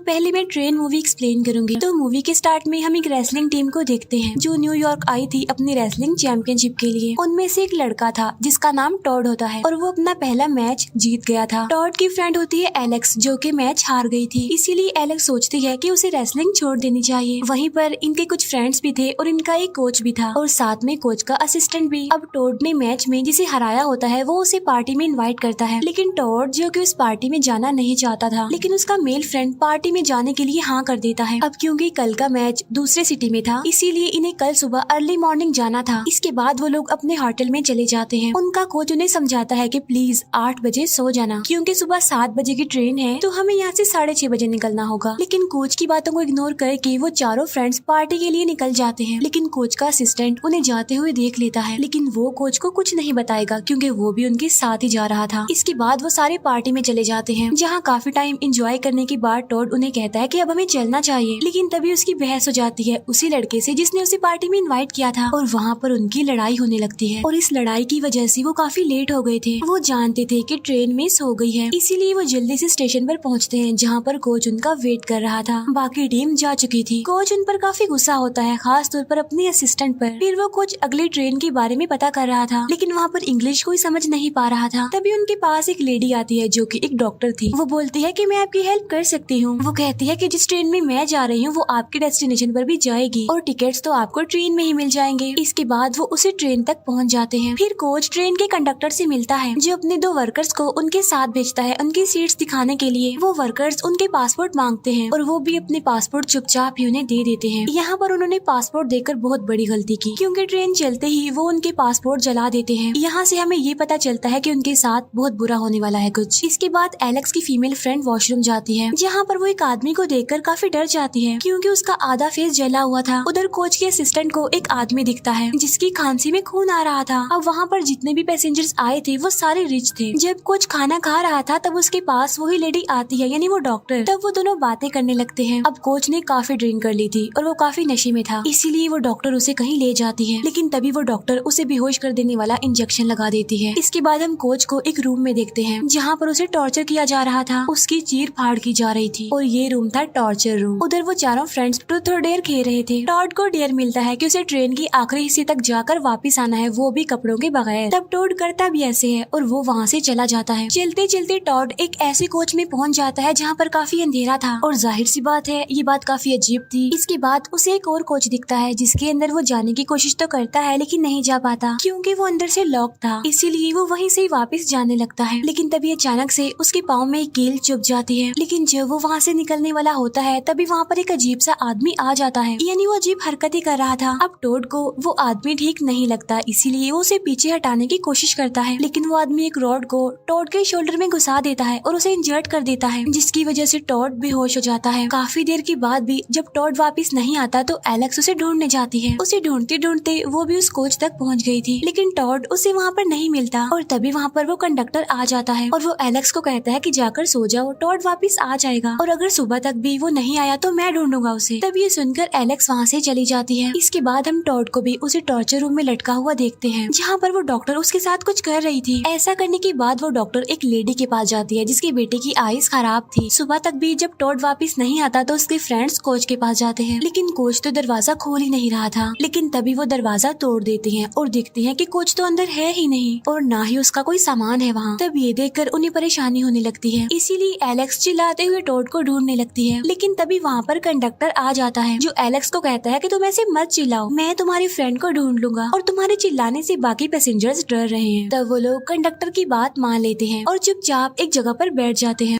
पहले मैं train movie explain करूंगी। तो मूवी के स्टार्ट में हम एक रेसलिंग टीम को देखते हैं जो न्यूयॉर्क आई थी अपनी रेसलिंग चैंपियनशिप के लिए। उनमें से एक लड़का था जिसका नाम टॉड होता है और वो अपना पहला मैच जीत गया था। टॉड की फ्रेंड होती है एलेक्स जो कि मैच हार गई थी, इसीलिए एलेक्स सोचती है कि उसे रेसलिंग छोड़ देनी चाहिए। वहीं पर इनके कुछ फ्रेंड्स भी थे और इनका एक कोच भी था और साथ में कोच का असिस्टेंट भी। अब टॉड ने मैच में जिसे हराया होता है वो उसे पार्टी में इनवाइट करता है, लेकिन टॉड जो कि उस पार्टी में जाना नहीं चाहता था, लेकिन उसका मेल फ्रेंड पार्टी में जाने के लिए हाँ कर देता है। अब क्योंकि कल का मैच दूसरे सिटी में था इसीलिए इन्हें कल सुबह अर्ली मॉर्निंग जाना था। इसके बाद वो लोग अपने होटल में चले जाते हैं। उनका कोच उन्हें समझाता है कि प्लीज 8 बजे सो जाना क्योंकि सुबह 7 बजे की ट्रेन है तो हमें यहाँ से 6:30 बजे निकलना होगा। लेकिन कोच की बातों को इग्नोर करके वो चारों फ्रेंड्स पार्टी के लिए निकल जाते हैं। लेकिन कोच का असिस्टेंट उन्हें जाते हुए देख लेता है, लेकिन वो कोच को कुछ नहीं बताएगा क्योंकि वो भी उनके साथ ही जा रहा था। इसके बाद वो सारे पार्टी में चले जाते हैं जहाँ काफी टाइम एंजॉय करने के बाद टॉड उन्हें कहता है कि अब हमें चलना चाहिए, लेकिन तभी उसकी बहस हो जाती है उसी लड़के से जिसने उसे पार्टी में इनवाइट किया था और वहाँ पर उनकी लड़ाई होने लगती है और इस लड़ाई की वजह से वो काफी लेट हो गए थे। वो जानते थे कि ट्रेन मिस हो गई है, इसीलिए वो जल्दी से स्टेशन पर पहुँचते हैं जहाँ पर कोच उनका वेट कर रहा था। बाकी टीम जा चुकी थी। कोच उन पर काफी गुस्सा होता है, खास तौर पर अपने असिस्टेंट पर। फिर वो कुछ अगली ट्रेन के बारे में पता कर रहा था, लेकिन वहाँ पर इंग्लिश कोई समझ नहीं पा रहा था। तभी उनके पास एक लेडी आती है जो कि एक डॉक्टर थी। वो बोलती है कि मैं आपकी हेल्प कर सकती हूँ। वो कहती है कि जिस ट्रेन में मैं जा रही हूँ वो आपके डेस्टिनेशन पर भी जाएगी और टिकट्स तो आपको ट्रेन में ही मिल जाएंगे। इसके बाद वो उसी ट्रेन तक पहुँच जाते हैं। फिर कोच ट्रेन के कंडक्टर से मिलता है जो अपने 2 वर्कर्स को उनके साथ भेजता है उनकी सीट्स दिखाने के लिए। वो वर्कर्स उनके पासपोर्ट मांगते हैं और वो भी अपने पासपोर्ट चुपचाप ही उन्हें दे देते हैं। यहाँ पर उन्होंने पासपोर्ट देकर बहुत बड़ी गलती की क्योंकि ट्रेन चलते ही वो उनके पासपोर्ट जला देते हैं। यहाँ से हमें ये पता चलता है कि उनके साथ बहुत बुरा होने वाला है कुछ। इसके बाद एलेक्स की फीमेल फ्रेंड वॉशरूम जाती है जहाँ पर वो एक आदमी को देखकर काफी डर जाती है क्योंकि उसका आधा फेस जला हुआ था। उधर कोच के असिस्टेंट को एक आदमी दिखता है जिसकी खांसी में खून आ रहा था। अब वहाँ पर जितने भी पैसेंजर्स आए थे वो सारे रिच थे। जब कोच खाना खा रहा था तब उसके पास वही लेडी आती है यानी वो डॉक्टर। तब वो दोनों बातें करने लगते हैं। अब कोच ने काफी ड्रिंक कर ली थी और वो काफी नशे में था, इसीलिए वो डॉक्टर उसे कहीं ले जाती है, लेकिन तभी वो डॉक्टर उसे बेहोश कर देने वाला इंजेक्शन लगा देती है। इसके बाद हम कोच को एक रूम में देखते हैं जहाँ पर उसे टॉर्चर किया जा रहा था। उसकी चीर फाड़ की जा रही थी और ये रूम था टॉर्चर रूम। उधर वो चारों फ्रेंड्स ट्रूथ और डेयर खेल रहे थे। टॉड को डेयर मिलता है कि उसे ट्रेन की आखिरी हिस्से तक जाकर वापस आना है, वो भी कपड़ों के बगैर। तब टॉड करता भी ऐसे है और वो वहाँ से चला जाता है। चलते चलते टॉड एक ऐसे कोच में पहुँच जाता है जहाँ पर काफी अंधेरा था और जाहिर सी बात है ये बात काफी अजीब थी। इसके बाद उसे एक और कोच दिखता है जिसके अंदर वो जाने की कोशिश तो करता है लेकिन नहीं जा पाता क्योंकि वो अंदर से लॉक था, इसीलिए वो वहीं से वापस जाने लगता है। लेकिन तभी अचानक से उसके पाँव में एक कील चुभ जाती है। लेकिन जब वो वहाँ से निकलने वाला होता है तभी वहाँ पर एक अजीब सा आदमी आ जाता है, यानी वो अजीब हरकतें कर रहा था। अब टॉड को वो आदमी ठीक नहीं लगता, इसीलिए वो उसे पीछे हटाने की कोशिश करता है, लेकिन वो आदमी एक रॉड को टॉड के शोल्डर में घुसा देता है और उसे इंजर्ड कर देता है, जिसकी वजह से टॉड बेहोश हो जाता है। काफी देर के बाद भी जब टॉड वापस नहीं आता तो एलेक्स उसे ढूंढने जाती है। उसे ढूंढते ढूंढते वो भी उस कोच तक पहुंच गई थी, लेकिन टॉड उसे वहाँ पर नहीं मिलता और तभी वहाँ पर वो कंडक्टर आ जाता है और वो एलेक्स को कहता है कि जाकर सो जाओ, टॉड वापस आ जाएगा और अगर सुबह तक भी वो नहीं आया तो मैं ढूंढूंगा उसे। तब ये सुनकर एलेक्स वहाँ से चली जाती है। इसके बाद हम टॉड को भी उसे टॉर्चर रूम में लटका हुआ देखते हैं जहाँ पर वो डॉक्टर उसके साथ कुछ कर रही थी। ऐसा करने के बाद वो डॉक्टर एक लेडी के पास जाती है जिसके बेटे की आईज खराब थी। सुबह तक भी जब टॉड वापस नहीं आता तो उसके फ्रेंड्स कोच के पास जाते हैं, लेकिन कोच तो दरवाजा खोल ही नहीं रहा था। लेकिन तभी वो दरवाजा तोड़ देते हैं और देखते हैं कि कोच तो अंदर है ही नहीं और ना ही उसका कोई सामान है वहाँ। तब ये देखकर उन्हें परेशानी होने लगती है, इसीलिए एलेक्स चिल्लाते हुए टॉड को ढूंढने लगती है। लेकिन तभी वहाँ पर कंडक्टर आ जाता है जो एलेक्स को कहता है कि तुम ऐसे मत चिल्लाओ, मैं तुम्हारी फ्रेंड को ढूंढ लूंगा और तुम्हारे चिल्लाने से बाकी पैसेंजर्स डर रहे हैं। तब वो लोग कंडक्टर की बात मान लेते हैं और चुपचाप एक जगह पर बैठ जाते हैं।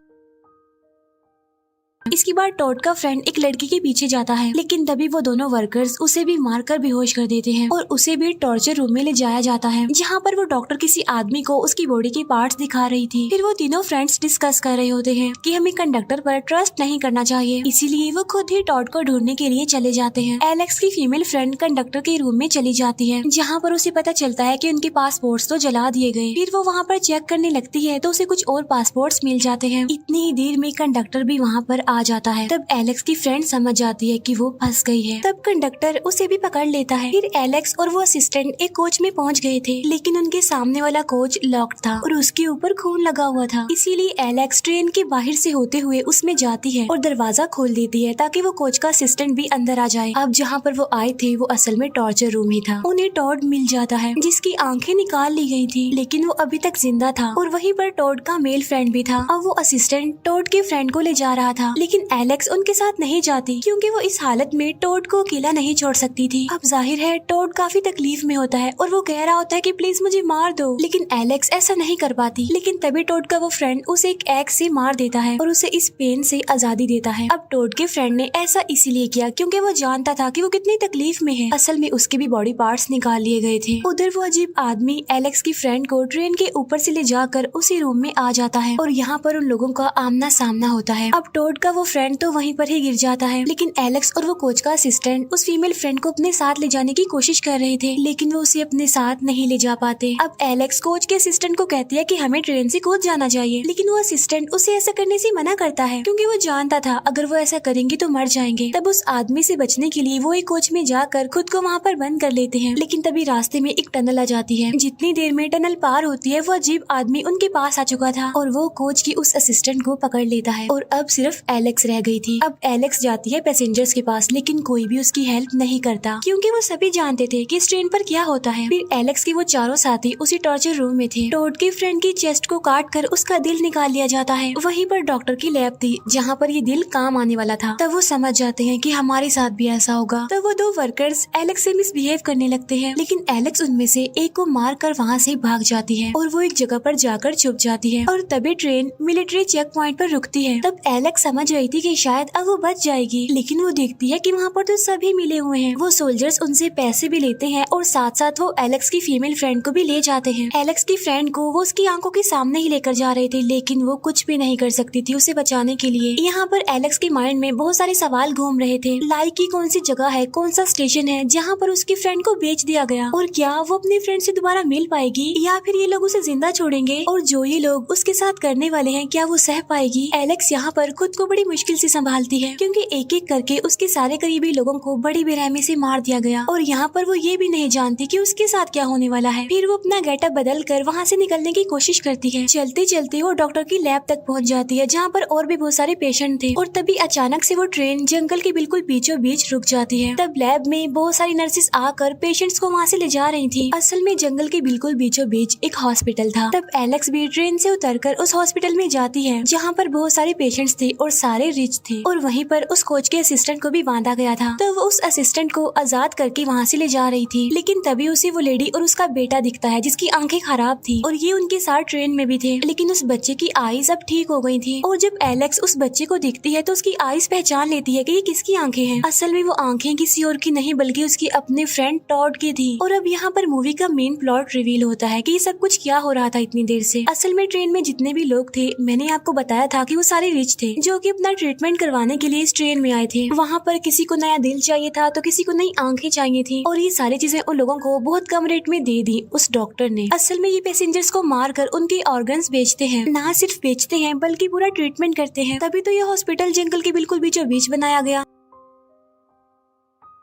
इसके बाद टॉड का फ्रेंड एक लड़की के पीछे जाता है, लेकिन तभी वो दोनों वर्कर्स उसे भी मारकर बेहोश कर देते हैं और उसे भी टॉर्चर रूम में ले जाया जाता है जहाँ पर वो डॉक्टर किसी आदमी को उसकी बॉडी के पार्ट्स दिखा रही थी। फिर वो तीनों फ्रेंड्स डिस्कस कर रहे होते हैं कि हमें कंडक्टर पर ट्रस्ट नहीं करना चाहिए, इसीलिए वो खुद ही टॉड को ढूंढने के लिए चले जाते हैं। एलेक्स की फीमेल फ्रेंड कंडक्टर के रूम में चली जाती है जहाँ पर उसे पता चलता है कि उनके पासपोर्ट्स तो जला दिए गए। फिर वो वहाँ पर चेक करने लगती है तो उसे कुछ और पासपोर्ट्स मिल जाते हैं। इतनी ही देर में कंडक्टर भी वहाँ पर आ जाता है। तब एलेक्स की फ्रेंड समझ जाती है कि वो फंस गई है। तब कंडक्टर उसे भी पकड़ लेता है। फिर एलेक्स और वो असिस्टेंट एक कोच में पहुंच गए थे, लेकिन उनके सामने वाला कोच लॉक्ड था और उसके ऊपर खून लगा हुआ था। इसीलिए एलेक्स ट्रेन के बाहर से होते हुए उसमें जाती है और दरवाजा खोल देती है ताकि वो कोच का असिस्टेंट भी अंदर आ जाए। अब जहाँ पर वो आए थे वो असल में टॉर्चर रूम ही था। उन्हें टॉड मिल जाता है जिसकी आंखें निकाल ली गई थी, लेकिन वो अभी तक जिंदा था और वहीं पर टॉड का मेल फ्रेंड भी था। अब वो असिस्टेंट टॉड के फ्रेंड को ले जा रहा था, लेकिन एलेक्स उनके साथ नहीं जाती क्योंकि वो इस हालत में टॉड को अकेला नहीं छोड़ सकती थी। अब जाहिर है टॉड काफी तकलीफ में होता है और वो कह रहा होता है कि प्लीज मुझे मार दो, लेकिन एलेक्स ऐसा नहीं कर पाती। लेकिन तभी टॉड का वो फ्रेंड उसे एक एक्स से मार देता है और उसे इस पेन से आजादी देता है। अब टॉड के फ्रेंड ने ऐसा इसीलिए किया क्योंकि वो जानता था कि वो कितनी तकलीफ में है। असल में उसके भी बॉडी पार्ट्स निकाल लिए गए थे। उधर वो अजीब आदमी एलेक्स की फ्रेंड को ट्रेन के ऊपर से ले जाकर उसी रूम में आ जाता है और यहाँ पर उन लोगों का आमना सामना होता है। अब टॉड का वो फ्रेंड तो वहीं पर ही गिर जाता है, लेकिन एलेक्स और वो कोच का असिस्टेंट उस फीमेल फ्रेंड को अपने साथ ले जाने की कोशिश कर रहे थे, लेकिन वो उसे अपने साथ नहीं ले जा पाते। अब एलेक्स कोच के असिस्टेंट को कहती है कि हमें ट्रेन से कूद जाना चाहिए, लेकिन वो असिस्टेंट उसे ऐसा करने से मना करता है क्योंकि वो जानता था अगर वो ऐसा करेंगे तो मर जाएंगे। तब उस आदमी से बचने के लिए वो एक कोच में जाकर खुद को वहाँ पर बंद कर लेते हैं, लेकिन तभी रास्ते में एक टनल आ जाती है। जितनी देर में टनल पार होती है वो अजीब आदमी उनके पास आ चुका था और वो कोच की उस असिस्टेंट को पकड़ लेता है और अब सिर्फ एलेक्स रह गई थी। अब एलेक्स जाती है पैसेंजर्स के पास, लेकिन कोई भी उसकी हेल्प नहीं करता क्योंकि वो सभी जानते थे कि इस ट्रेन पर क्या होता है। फिर एलेक्स के वो चारों साथी उसी टॉर्चर रूम में थे। टॉड के फ्रेंड की चेस्ट को काट कर उसका दिल निकाल लिया जाता है। वहीं पर डॉक्टर की लैब थी जहाँ पर ये दिल काम आने वाला था। तब वो समझ जाते हैं कि हमारे साथ भी ऐसा होगा। तब वो दो वर्कर्स एलेक्स से मिसबिहेव करने लगते हैं, लेकिन एलेक्स उनमें से एक को मार कर वहाँ से भाग जाती है और वो एक जगह पर जाकर छुप जाती है और तभी ट्रेन मिलिट्री चेक पॉइंट पर रुकती है। तब एलेक्स समझ रही थी कि शायद अब वो बच जाएगी, लेकिन वो देखती है कि वहाँ पर तो सभी मिले हुए हैं। वो सोल्जर्स उनसे पैसे भी लेते हैं और साथ साथ वो एलेक्स की फीमेल फ्रेंड को भी ले जाते हैं। एलेक्स की फ्रेंड को वो उसकी आंखों के सामने ही लेकर जा रहे थे, लेकिन वो कुछ भी नहीं कर सकती थी उसे बचाने के लिए। यहाँ पर एलेक्स के माइंड में बहुत सारे सवाल घूम रहे थे, लाइक की कौन सी जगह है, कौन सा स्टेशन है जहाँ पर उसकी फ्रेंड को बेच दिया गया, और क्या वो अपनी फ्रेंड से दोबारा मिल पाएगी या फिर ये लोग उसे जिंदा छोड़ेंगे, और जो ये लोग उसके साथ करने वाले हैं क्या वो सह पाएगी। एलेक्स यहाँ पर खुद को बड़ी मुश्किल से संभालती है क्योंकि एक एक करके उसके सारे करीबी लोगों को बड़ी बेरहमी से मार दिया गया और यहाँ पर वो ये भी नहीं जानती कि उसके साथ क्या होने वाला है। फिर वो अपना गेटअप बदल कर वहाँ से निकलने की कोशिश करती है। चलते चलते वो डॉक्टर की लैब तक पहुँच जाती है जहाँ पर और भी बहुत सारे पेशेंट थे और तभी अचानक से वो ट्रेन जंगल के बिल्कुल बीचों बीच रुक जाती है। तब लैब में बहुत सारी नर्सेस आकर पेशेंट्स को वहाँ से ले जा रही थी। असल में जंगल के बिल्कुल बीचों बीच एक हॉस्पिटल था। तब एलेक्स भी ट्रेन से उतरकर उस हॉस्पिटल में जाती है जहाँ पर बहुत सारे पेशेंट्स थे और सारे रिच थे और वहीं पर उस कोच के असिस्टेंट को भी बांधा गया था। तो वो उस असिस्टेंट को आजाद करके वहाँ से ले जा रही थी, लेकिन तभी उसे वो लेडी और उसका बेटा दिखता है जिसकी आंखें खराब थी और ये उनके साथ ट्रेन में भी थे, लेकिन उस बच्चे की आईज अब ठीक हो गई थी। और जब एलेक्स उस बच्चे को दिखती है तो उसकी आईज पहचान लेती है कि ये किसकी आंखें हैं। असल में वो आंखें किसी और की नहीं बल्कि उसकी अपने फ्रेंड टॉड की थी। और अब यहाँ पर मूवी का मेन प्लॉट रिवील होता है कि ये सब कुछ क्या हो रहा था इतनी देर से। असल में ट्रेन में जितने भी लोग थे मैंने आपको बताया था कि वो सारे रिच थे जो कि अपना ट्रीटमेंट करवाने के लिए इस ट्रेन में आए थे। वहाँ पर किसी को नया दिल चाहिए था तो किसी को नई आंखें चाहिए थी और ये सारी चीजें उन लोगों को बहुत कम रेट में दे दी उस डॉक्टर ने। असल में ये पैसेंजर्स को मार कर उनके ऑर्गन्स बेचते हैं, ना सिर्फ बेचते हैं बल्कि पूरा ट्रीटमेंट करते हैं। तभी तो ये हॉस्पिटल जंगल के बिल्कुल बीचों बीच बनाया गया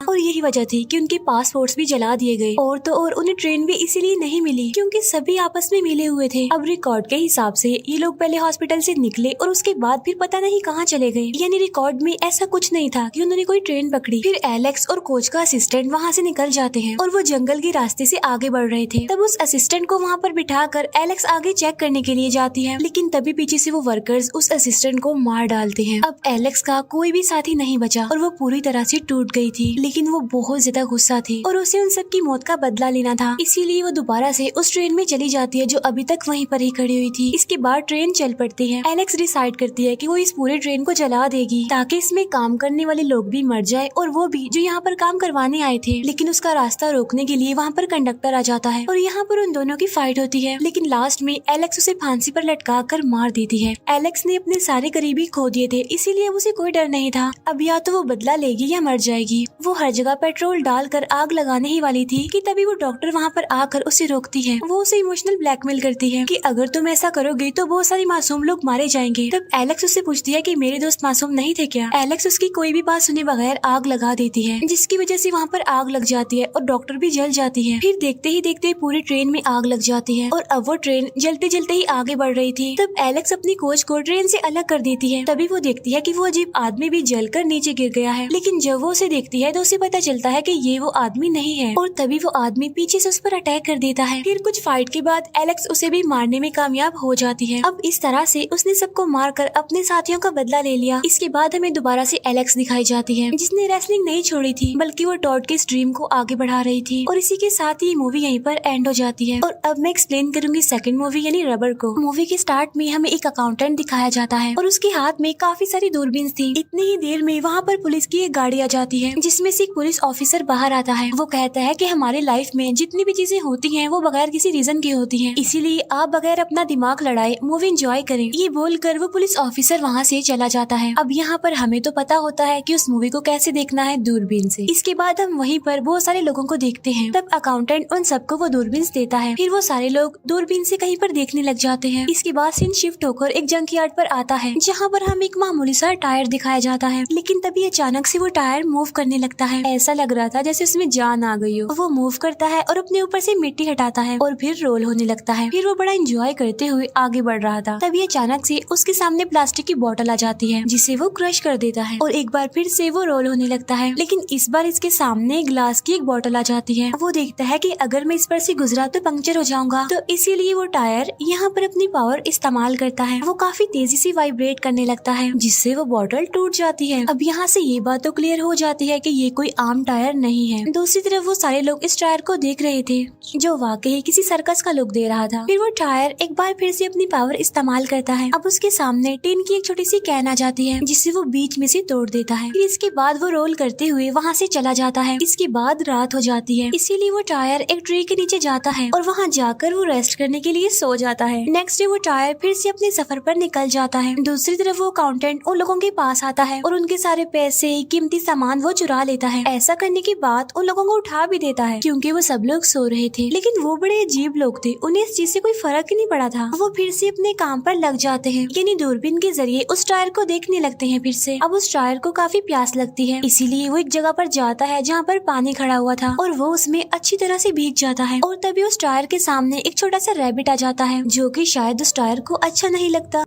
और यही वजह थी कि उनके पासपोर्ट्स भी जला दिए गए। और तो और उन्हें ट्रेन भी इसीलिए नहीं मिली क्योंकि सभी आपस में मिले हुए थे। अब रिकॉर्ड के हिसाब से ये लोग पहले हॉस्पिटल से निकले और उसके बाद फिर पता नहीं कहाँ चले गए, यानी रिकॉर्ड में ऐसा कुछ नहीं था कि उन्होंने कोई ट्रेन पकड़ी। फिर एलेक्स और कोच का असिस्टेंट वहाँ से निकल जाते हैं और वो जंगल के रास्ते से आगे बढ़ रहे थे। तब उस असिस्टेंट को वहाँ पर बिठा कर एलेक्स आगे चेक करने के लिए जाती है, लेकिन तभी पीछे से वो वर्कर्स उस असिस्टेंट को मार डालते हैं। अब एलेक्स का कोई भी साथी नहीं बचा और वो पूरी तरह से टूट गई थी, लेकिन वो बहुत ज्यादा गुस्सा थी और उसे उन सब की मौत का बदला लेना था। इसीलिए वो दोबारा से उस ट्रेन में चली जाती है जो अभी तक वहीं पर ही खड़ी हुई थी। इसके बाद ट्रेन चल पड़ती है। एलेक्स डिसाइड करती है कि वो इस पूरे ट्रेन को जला देगी ताकि इसमें काम करने वाले लोग भी मर जाए और वो भी जो यहाँ पर काम करवाने आए थे। लेकिन उसका रास्ता रोकने के लिए वहाँ पर कंडक्टर आ जाता है और यहाँ पर उन दोनों की फाइट होती है, लेकिन लास्ट में एलेक्स उसे फांसी पर लटका कर मार देती है। एलेक्स ने अपने सारे करीबी खो दिए थे, इसीलिए उसे कोई डर नहीं था। अब या तो वो बदला लेगी या मर जाएगी। वो हर हर जगह पेट्रोल डालकर आग लगाने ही वाली थी कि तभी वो डॉक्टर वहाँ पर आकर उसे रोकती है। वो उसे इमोशनल ब्लैकमेल करती है कि अगर तुम ऐसा करोगे तो बहुत सारे मासूम लोग मारे जाएंगे। तब एलेक्स उससे पूछती है कि मेरे दोस्त मासूम नहीं थे क्या। एलेक्स उसकी कोई भी बात सुने बगैर आग लगा देती है, जिसकी वजह से वहाँ पर आग लग जाती है और डॉक्टर भी जल जाती है। फिर देखते ही देखते पूरी ट्रेन में आग लग जाती है और अब वो ट्रेन जलते जलते ही आगे बढ़ रही थी। तब एलेक्स अपनी कोच को ट्रेन से अलग कर देती है। तभी वो देखती है कि वो अजीब आदमी भी जलकर नीचे गिर गया है, लेकिन जब वो उसे देखती है तो उसे पता चलता है कि ये वो आदमी नहीं है और तभी वो आदमी पीछे से उस पर अटैक कर देता है। फिर कुछ फाइट के बाद एलेक्स उसे भी मारने में कामयाब हो जाती है। अब इस तरह से उसने सबको मारकर अपने साथियों का बदला ले लिया। इसके बाद हमें दोबारा से एलेक्स दिखाई जाती है, जिसने रेसलिंग नहीं छोड़ी थी बल्कि वो टॉड के स्ट्रीम को आगे बढ़ा रही थी। और इसी के साथ ही मूवी यहीं पर एंड हो जाती है। और अब मैं एक्सप्लेन करूंगी सेकंड मूवी यानी रबर को। मूवी के स्टार्ट में हमें एक अकाउंटेंट दिखाया जाता है और उसके हाथ में काफी सारी दूरबीन थी। इतनी ही देर में वहाँ पर पुलिस की एक गाड़ी आ जाती है, जिसमें से एक पुलिस ऑफिसर बाहर आता है। वो कहता है कि हमारी लाइफ में जितनी भी चीजें होती हैं वो बगैर किसी रीजन की होती हैं, इसीलिए आप बगैर अपना दिमाग लड़ाए मूवी एंजॉय करें। ये बोलकर वो पुलिस ऑफिसर वहाँ से चला जाता है। अब यहाँ पर हमें तो पता होता है कि उस मूवी को कैसे देखना है, दूरबीन से। इसके बाद हम वहीं पर बहुत सारे लोगों को देखते हैं। तब अकाउंटेंट उन सबको वो दूरबीन देता है। फिर वो सारे लोग दूरबीन से कहीं पर देखने लग जाते हैं। इसके बाद सीन शिफ्ट होकर एक जंकयार्ड पर आता है, जहाँ पर हम एक मामूली सा टायर दिखाया जाता है। लेकिन तभी अचानक से वो टायर मूव करने लगता है। ऐसा लग रहा था जैसे उसमें जान आ गई हो। वो मूव करता है और अपने ऊपर से मिट्टी हटाता है और फिर रोल होने लगता है। फिर वो बड़ा एंजॉय करते हुए आगे बढ़ रहा था। तभी अचानक से उसके सामने प्लास्टिक की बोतल आ जाती है, जिसे वो क्रश कर देता है और एक बार फिर से वो रोल होने लगता है। लेकिन इस बार इसके सामने ग्लास की एक बोतल आ जाती है। वो देखता है कि अगर मैं इस पर से गुजरा तो पंक्चर हो जाऊंगा, तो इसीलिए वो टायर यहाँ पर अपनी पावर इस्तेमाल करता है। वो काफी तेजी से वाइब्रेट करने लगता है, जिससे वो बोतल टूट जाती है। अब यहाँ से ये बात तो क्लियर हो जाती है कि ये कोई आम टायर नहीं है। दूसरी तरफ वो सारे लोग इस टायर को देख रहे थे, जो वाकई किसी सर्कस का लुक दे रहा था। फिर वो टायर एक बार फिर से अपनी पावर इस्तेमाल करता है। अब उसके सामने टिन की एक छोटी सी कैन आ जाती है, जिसे वो बीच में से तोड़ देता है। फिर इसके बाद वो रोल करते हुए वहाँ से चला जाता है। इसके बाद रात हो जाती है, इसीलिए वो टायर एक ट्री के नीचे जाता है और वहाँ जाकर वो रेस्ट करने के लिए सो जाता है। नेक्स्ट डे वो टायर फिर से अपने सफर पर निकल जाता है। दूसरी तरफ वो अकाउंटेंट उन लोगों के पास आता है और उनके सारे पैसे, कीमती सामान वो चुरा लेता है। ऐसा करने के बाद उन लोगों को उठा भी देता है, क्योंकि वो सब लोग सो रहे थे। लेकिन वो बड़े अजीब लोग थे, उन्हें इस चीज से कोई फर्क ही नहीं पड़ा था। वो फिर से अपने काम पर लग जाते हैं, यानी दूरबीन के जरिए उस टायर को देखने लगते हैं फिर से। अब उस टायर को काफी प्यास लगती है, इसीलिए वो एक जगह पर जाता है जहाँ पर पानी खड़ा हुआ था और वो उसमें अच्छी तरह से भीग जाता है। और तभी उस टायर के सामने एक छोटा सा रैबिट आ जाता है, जो कि शायद उस टायर को अच्छा नहीं लगता।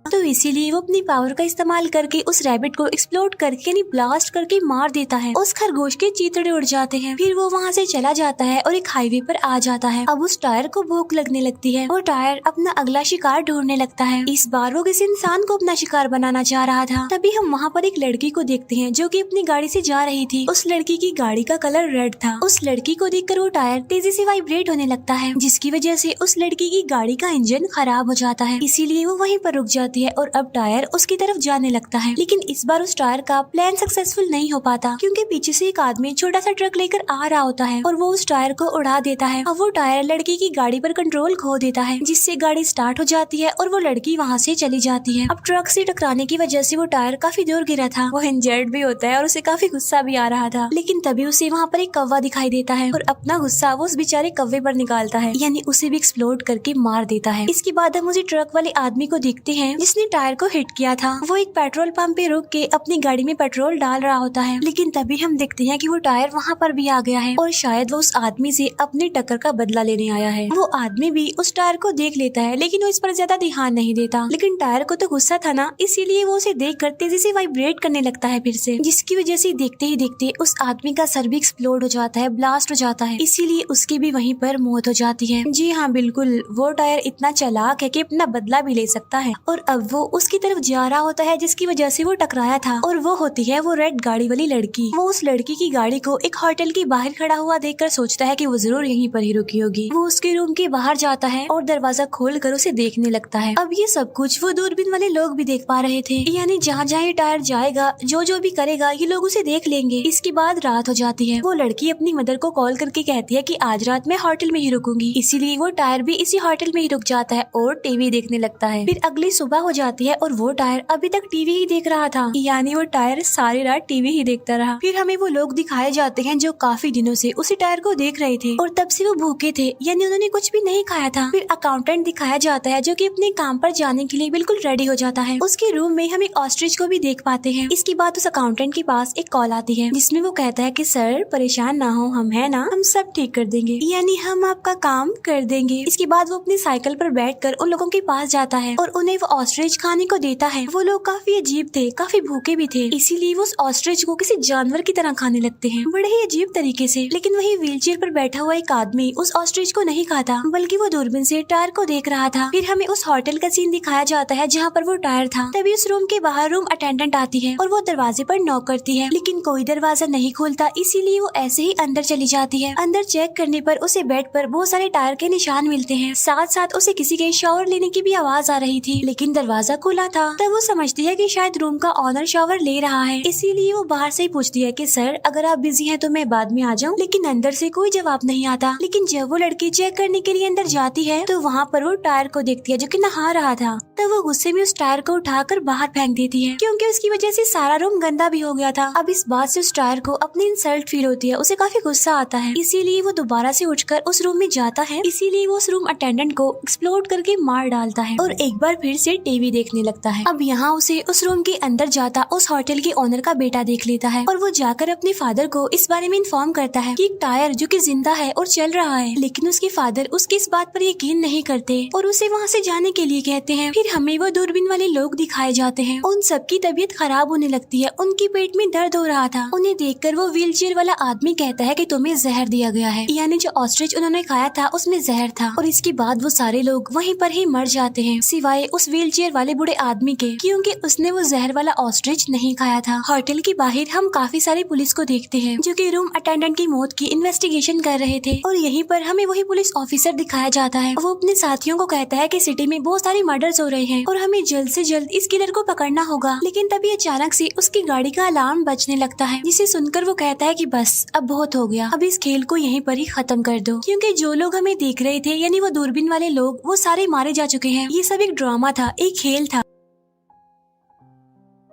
तो इसीलिए वो अपनी पावर का इस्तेमाल करके उस रैबिट को एक्सप्लोड करके यानी ब्लास्ट करके मार देता है। उस खरगोश के चीथड़े उड़ जाते हैं। फिर वो वहाँ से चला जाता है और एक हाईवे पर आ जाता है। अब उस टायर को भूख लगने लगती है। वो टायर अपना अगला शिकार ढूंढने लगता है। इस बार वो किसी इंसान को अपना शिकार बनाना चाह रहा था। तभी हम वहाँ पर एक लड़की को देखते हैं, जो कि अपनी गाड़ी से जा रही थी। उस लड़की की गाड़ी का कलर रेड था। उस लड़की को देखकर वो टायर तेजी से वाइब्रेट होने लगता है, जिसकी वजह से उस लड़की की गाड़ी का इंजन खराब हो जाता है। इसीलिए वो वहीं पर रुक जाती है और अब टायर उसकी तरफ जाने लगता है। लेकिन इस बार उस टायर का प्लान सक्सेसफुल नहीं हो पाता, क्योंकि पीछे से एक आदमी छोटा सा ट्रक लेकर आ रहा होता है और वो उस टायर को उड़ा देता है। और वो टायर लड़की की गाड़ी पर कंट्रोल खो देता है, जिससे गाड़ी स्टार्ट हो जाती है और वो लड़की वहाँ से चली जाती है। अब ट्रक से टकराने की वजह से वो टायर काफी दूर गिरा था। वो इंजर्ड भी होता है और उसे काफी गुस्सा भी आ रहा था। लेकिन तभी उसे वहाँ पर एक कौवा दिखाई देता है और अपना गुस्सा वो उस बेचारे कौवे पर निकालता है, यानी उसे भी एक्सप्लोड करके मार देता है। इसके बाद हम उसी ट्रक वाले आदमी को देखते हैं, जिसने टायर को हिट किया था। वो एक पेट्रोल पंप पे रुक के अपनी गाड़ी में पेट्रोल डाल रहा होता है। लेकिन तभी हम देखते हैं कि वो टायर वहाँ पर भी आ गया है और शायद वो उस आदमी से अपनी टक्कर का बदला लेने आया है। वो आदमी भी उस टायर को देख लेता है, लेकिन वो इस पर ज्यादा ध्यान नहीं देता। लेकिन टायर को तो गुस्सा था ना, इसीलिए वो उसे देखकर तेजी से वाइब्रेट करने लगता है फिर से, जिसकी वजह से देखते ही देखते उस आदमी का सर भी एक्सप्लोड हो जाता है, ब्लास्ट हो जाता है। इसीलिए उसकी भी वहीं पर मौत हो जाती है। जी हाँ, बिल्कुल, वो टायर इतना चालाक है कि अपना बदला भी ले सकता है। और अब वो उसकी तरफ जा रहा होता है, जिसकी वजह से वो टकराया था। और वो होती है वो रेड गाड़ी वाली लड़की। वो उस लड़की की गाड़ी को एक होटल के बाहर खड़ा हुआ देखकर सोचता है कि वो जरूर यहीं पर ही रुकी होगी। वो उसके रूम के बाहर जाता है और दरवाजा खोलकर उसे देखने लगता है। अब ये सब कुछ वो दूरबीन वाले लोग भी देख पा रहे थे, यानी जहाँ जहाँ ये टायर जाएगा, जो जो भी करेगा, ये लोग उसे देख लेंगे। इसके बाद रात हो जाती है। वो लड़की अपनी मदर को कॉल करके कहती है कि आज रात मैं होटल में ही रुकूंगी। इसीलिए वो टायर भी इसी होटल में ही रुक जाता है और टीवी देखने लगता है। फिर अगली सुबह सुबह हो जाती है और वो टायर अभी तक टीवी ही देख रहा था, यानी वो टायर सारी रात टीवी ही देखता रहा। फिर हमें वो लोग दिखाए जाते हैं जो काफी दिनों से उसी टायर को देख रहे थे और तब से वो भूखे थे, यानी उन्होंने कुछ भी नहीं खाया था। फिर अकाउंटेंट दिखाया जाता है जो कि अपने काम पर जाने के लिए बिल्कुल रेडी हो जाता है। उसके रूम में हम एक ऑस्ट्रिच को भी देख पाते हैं। इसके बाद उस अकाउंटेंट के पास एक कॉल आती है जिसमें वो कहता है कि सर परेशान ना हो, हम है ना, हम सब ठीक कर देंगे, यानी हम आपका काम कर देंगे। इसके बाद वो अपनी साइकिल पर बैठकर उन लोगों के पास जाता है और उन्हें वो ऑस्ट्रिच खाने को देता है। वो लोग काफी अजीब थे, काफी भूखे भी थे, इसीलिए वो उस ऑस्ट्रिच को किसी जानवर की तरह खाने लगते हैं, बड़े ही अजीब तरीके से। लेकिन वही व्हीलचेयर पर बैठा हुआ एक आदमी उस ऑस्ट्रिच को नहीं खाता, बल्कि वो दूरबीन से टायर को देख रहा था। फिर हमें उस होटल का सीन दिखाया जाता है जहाँ पर वो टायर था। तभी उस रूम के बाहर रूम अटेंडेंट आती है और वो दरवाजे पर नॉक करती है, लेकिन कोई दरवाजा नहीं खोलता, इसीलिए वो ऐसे ही अंदर चली जाती है। अंदर चेक करने पर उसे बेड पर बहुत सारे टायर के निशान मिलते हैं, साथ साथ उसे किसी के शावर लेने की भी आवाज आ रही थी, लेकिन दरवाजा खुला था। तब वो समझती है कि शायद रूम का ऑनर शावर ले रहा है, इसीलिए वो बाहर से ही पूछती है कि सर अगर आप बिजी हैं तो मैं बाद में आ जाऊं, लेकिन अंदर से कोई जवाब नहीं आता। लेकिन जब वो लड़की चेक करने के लिए अंदर जाती है तो वहाँ पर वो टायर को देखती है जो कि नहा रहा था। तब वो गुस्से में उस टायर को उठाकर बाहर फेंक देती है, क्योंकि उसकी वजह से सारा रूम गंदा भी हो गया था। अब इस बात से उस टायर को अपनी इंसल्ट फील होती है, उसे काफी गुस्सा आता है, इसीलिए वो दोबारा से उठकर उस रूम में जाता है। इसीलिए वो उस रूम अटेंडेंट को एक्सप्लोड करके मार डालता है और एक बार फिर से टीवी देखने लगता है। अब यहाँ उसे उस रूम के अंदर जाता उस होटल के ओनर का बेटा देख लेता है और वो जाकर अपने फादर को इस बारे में इन्फॉर्म करता है कि एक टायर जो कि जिंदा है और चल रहा है, लेकिन उसके फादर उसकी इस बात पर यकीन नहीं करते और उसे वहाँ से जाने के लिए कहते हैं। फिर हमें वो दूरबीन वाले लोग दिखाए जाते हैं, उन सबकी तबीयत खराब होने लगती है, उनके पेट में दर्द हो रहा था। उन्हें देखकर वो व्हीलचेयर वाला आदमी कहता है कि तुम्हें जहर दिया गया है, यानी जो ऑस्ट्रिच उन्होंने खाया था उसमें जहर था। और इसके बाद वो सारे लोग वहीं पर ही मर जाते हैं, सिवाय उस व्हीलचेयर वाले बूढ़े आदमी के, क्योंकि उसने वो जहर वाला ऑस्ट्रिच नहीं खाया था। होटल के बाहर हम काफी सारी पुलिस को देखते हैं जो कि रूम अटेंडेंट की मौत की इन्वेस्टिगेशन कर रहे थे और यहीं पर हमें वही पुलिस ऑफिसर दिखाया जाता है। वो अपने साथियों को कहता है कि सिटी में बहुत सारे मर्डर्स हो रहे हैं और हमें जल्द से जल्द इस किलर को पकड़ना होगा। लेकिन तभी अचानक से उसकी गाड़ी का अलार्म बजने लगता है, जिसे सुनकर वो कहता है कि बस अब बहुत हो गया, अब इस खेल को यहीं पर ही खत्म कर दो, क्योंकि जो लोग हमें देख रहे थे यानी वो दूरबीन वाले लोग वो सारे मारे जा चुके हैं। ये सब एक ड्रामा था, एक खेल था।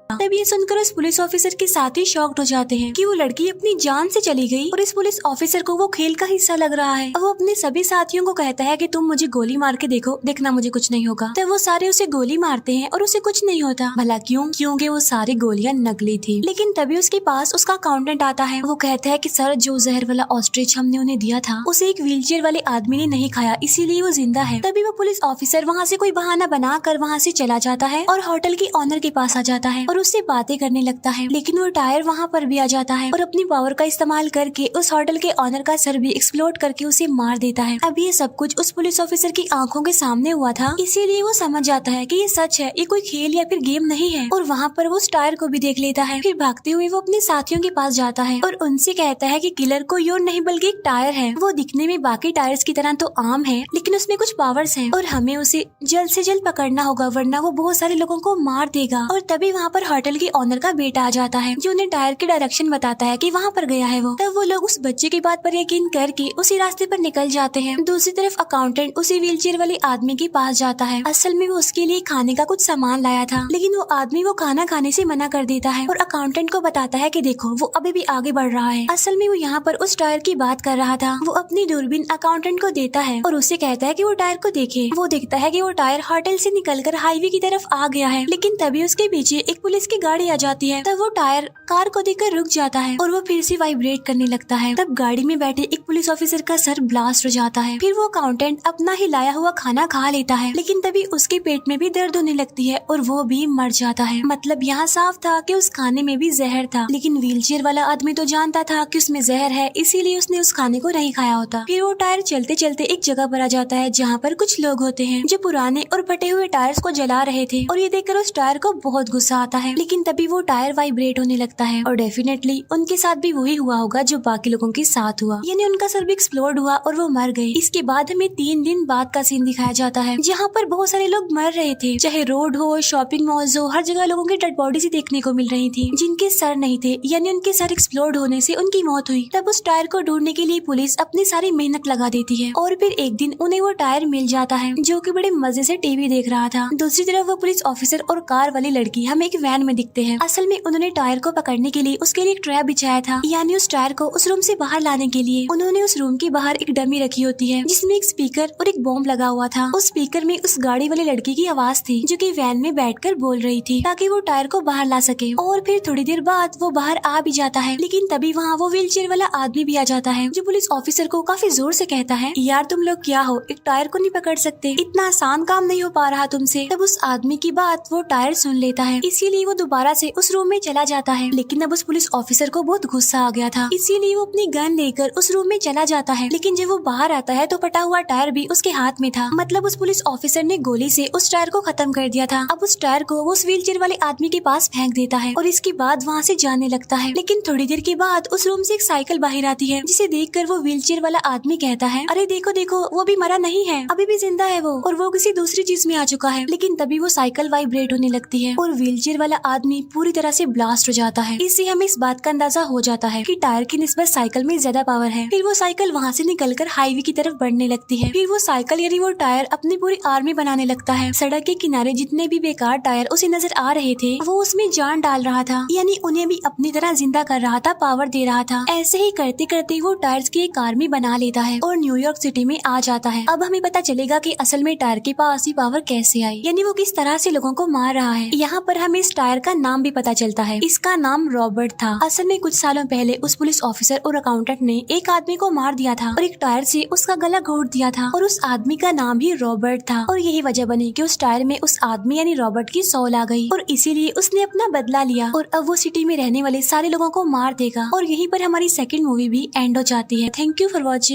तब ये सुनकर उस पुलिस ऑफिसर के साथ ही शॉक्ड हो जाते हैं कि वो लड़की अपनी जान से चली गई और इस पुलिस ऑफिसर को वो खेल का हिस्सा लग रहा है। अब वो अपने सभी साथियों को कहता है कि तुम मुझे गोली मार के देखो, देखना मुझे कुछ नहीं होगा। तब वो सारे उसे गोली मारते हैं और उसे कुछ नहीं होता। भला क्यों? क्योंकि वो सारी गोलियां नकली थी। लेकिन तभी उसके पास उसका अकाउंटेंट आता है। वो कहता है कि सर जो जहर वाला ऑस्ट्रिच हमने उन्हें दिया था उसे एक व्हीलचेयर वाले आदमी ने नहीं खाया, इसीलिए वो जिंदा है। तभी वो पुलिस ऑफिसर वहाँ से कोई बहाना बना कर वहाँ से चला जाता है और होटल के ऑनर के पास आ जाता है और उससे बातें करने लगता है। लेकिन वो टायर वहाँ पर भी आ जाता है और अपनी पावर का इस्तेमाल करके उस होटल के ऑनर का सर भी एक्सप्लोड करके उसे मार देता है। अब ये सब कुछ उस पुलिस ऑफिसर की आंखों के सामने हुआ था, इसीलिए वो समझ जाता है कि ये सच है, ये कोई खेल या फिर गेम नहीं है। और वहाँ पर वो उस टायर को भी देख लेता है। फिर भागते हुए वो अपने साथियों के पास जाता है और उनसे कहता है कि किलर कोई और नहीं बल्कि एक टायर है। वो दिखने में बाकी टायर्स की तरह तो आम है, लेकिन उसमें कुछ पावर्स हैं और हमें उसे जल्द से जल्द पकड़ना होगा, वरना वो बहुत सारे लोगों को मार देगा। और तभी वहाँ पर होटल के ऑनर का बेटा आ जाता है जो उन्हें टायर की डायरेक्शन बताता है कि वहाँ पर गया है वो। तब वो लोग उस बच्चे की बात पर यकीन करके उसी रास्ते पर निकल जाते हैं। दूसरी तरफ अकाउंटेंट उसी व्हीलचेयर वाले आदमी के पास जाता है। असल में वो उसके लिए खाने का कुछ सामान लाया था, लेकिन वो आदमी वो खाना खाने से मना कर देता है और अकाउंटेंट को बताता है कि देखो वो अभी भी आगे बढ़ रहा है। असल में वो यहाँ पर उस टायर की बात कर रहा था। वो अपनी दूरबीन अकाउंटेंट को देता है और उससे कहता है कि वो टायर को देखे। वो देखता है कि वो टायर होटल से निकलकर हाईवे की तरफ आ गया है, लेकिन तभी उसके पीछे एक पुलिस की गाड़ी आ जाती है। तब वो टायर कार को देखकर रुक जाता है और वो फिर से वाइब्रेट करने लगता है। तब गाड़ी में बैठे एक पुलिस ऑफिसर का सर ब्लास्ट हो जाता है। फिर वो अकाउंटेंट अपना ही लाया हुआ खाना खा लेता है, लेकिन तभी उसके पेट में भी दर्द होने लगती है और वो भी मर जाता है। मतलब यहाँ साफ था कि उस खाने में भी जहर था, लेकिन व्हीलचेयर वाला आदमी तो जानता था कि उसमें जहर है, इसीलिए उसने उस खाने को नहीं खाया होता। फिर वो टायर चलते चलते एक जगह पर आ जाता है जहाँ पर कुछ लोग होते हैं जो पुराने और फटे हुए टायर्स को जला रहे थे और ये देखकर उस टायर को बहुत गुस्सा आता है। लेकिन तभी वो टायर वाइब्रेट होने लगता है और डेफिनेटली उनके साथ भी वही हुआ होगा जो बाकी लोगों के साथ हुआ, यानी उनका सर भी एक्सप्लोड हुआ और वो मर गए। इसके बाद हमें 3 दिन बाद का सीन दिखाया जाता है जहाँ पर बहुत सारे लोग मर रहे थे, चाहे रोड हो, शॉपिंग मॉल्स हो, हर जगह लोगों की डेड बॉडी देखने को मिल रही थी जिनके सर नहीं थे, यानी उनके सर एक्सप्लोड होने से उनकी मौत हुई। तब उस टायर को ढूंढने के लिए पुलिस अपनी सारी मेहनत लगा देती है और फिर एक दिन उन्हें वो टायर मिल जाता है जो कि बड़े मजे से टीवी देख रहा था। दूसरी तरफ वो पुलिस ऑफिसर और कार वाली लड़की हमें एक वैन में दिखते हैं। असल में उन्होंने टायर को पकड़ने के लिए उसके लिए एक ट्रैप बिछाया था, यानी उस टायर को उस रूम से बाहर लाने के लिए उन्होंने उस रूम के बाहर एक डमी रखी होती है जिसमें एक स्पीकर और एक बॉम्ब लगा हुआ था। उस स्पीकर में उस गाड़ी वाली लड़की की आवाज थी जो कि वैन में बैठकर बोल रही थी ताकि वो टायर को बाहर ला सके। और फिर थोड़ी देर बाद वो बाहर आ भी जाता है, लेकिन तभी वहाँ वो व्हील चेयर वाला आदमी भी आ जाता है जो पुलिस ऑफिसर को काफी जोर से कहता है, यार तुम लोग क्या हो, एक टायर को नहीं पकड़ सकते, इतना आसान काम नहीं हो पा रहा तुमसे। तब उस आदमी की बात वो टायर सुन लेता है, इसीलिए वो दोबारा से उस रूम में चला जाता है। लेकिन अब उस पुलिस ऑफिसर को बहुत गुस्सा आ गया था, इसीलिए वो अपनी गन लेकर उस रूम में चला जाता है। लेकिन जब वो बाहर आता है तो फटा हुआ टायर भी उसके हाथ में था, मतलब उस पुलिस ऑफिसर ने गोली से उस टायर को खत्म कर दिया था। अब उस टायर को वो उस व्हील चेयर वाले आदमी के पास फेंक देता है और इसके बाद वहाँ से जाने लगता है। लेकिन थोड़ी देर के बाद उस रूम से एक साइकिल बाहर आती है जिसे देखकर वो व्हील चेयर वाला आदमी कहता है, अरे देखो देखो वो भी मरा नहीं है, अभी भी जिंदा है वो, और वो किसी दूसरी चीज में आ चुका है। लेकिन तभी वो साइकिल वाइब्रेट होने लगती है और व्हील चेयर वाला आदमी पूरी तरह से ब्लास्ट हो जाता है। इससे हमें इस बात का अंदाजा हो जाता है कि टायर की निस्बत साइकिल में ज्यादा पावर है। फिर वो साइकिल वहाँ से निकलकर हाईवे की तरफ बढ़ने लगती है। फिर वो साइकिल यानी वो टायर अपनी पूरी आर्मी बनाने लगता है। सड़क के किनारे जितने भी बेकार टायर उसे नजर आ रहे थे वो उसमें जान डाल रहा था, यानी उन्हें भी अपनी तरह जिंदा कर रहा था, पावर दे रहा था। ऐसे ही करते करते वो टायर्स की एक आर्मी बना लेता है और न्यूयॉर्क सिटी में आ जाता है। अब हमें पता चलेगा कि असल में टायर के पास ही पावर कैसे आई, यानी वो किस तरह से लोगों को मार रहा है। यहाँ पर हमें इस टायर का नाम भी पता चलता है, इसका नाम रॉबर्ट था। असल में कुछ सालों पहले उस पुलिस ऑफिसर और अकाउंटेंट ने एक आदमी को मार दिया था और एक टायर से उसका गला घोट दिया था और उस आदमी का नाम भी रॉबर्ट था। और यही वजह बनी कि उस टायर में उस आदमी यानी रॉबर्ट की सोल आ गई और इसीलिए उसने अपना बदला लिया और अब वो सिटी में रहने वाले सारे लोगों को मार देगा। और यहीं पर हमारी सेकंड मूवी भी एंड हो जाती है। Thank you for watching.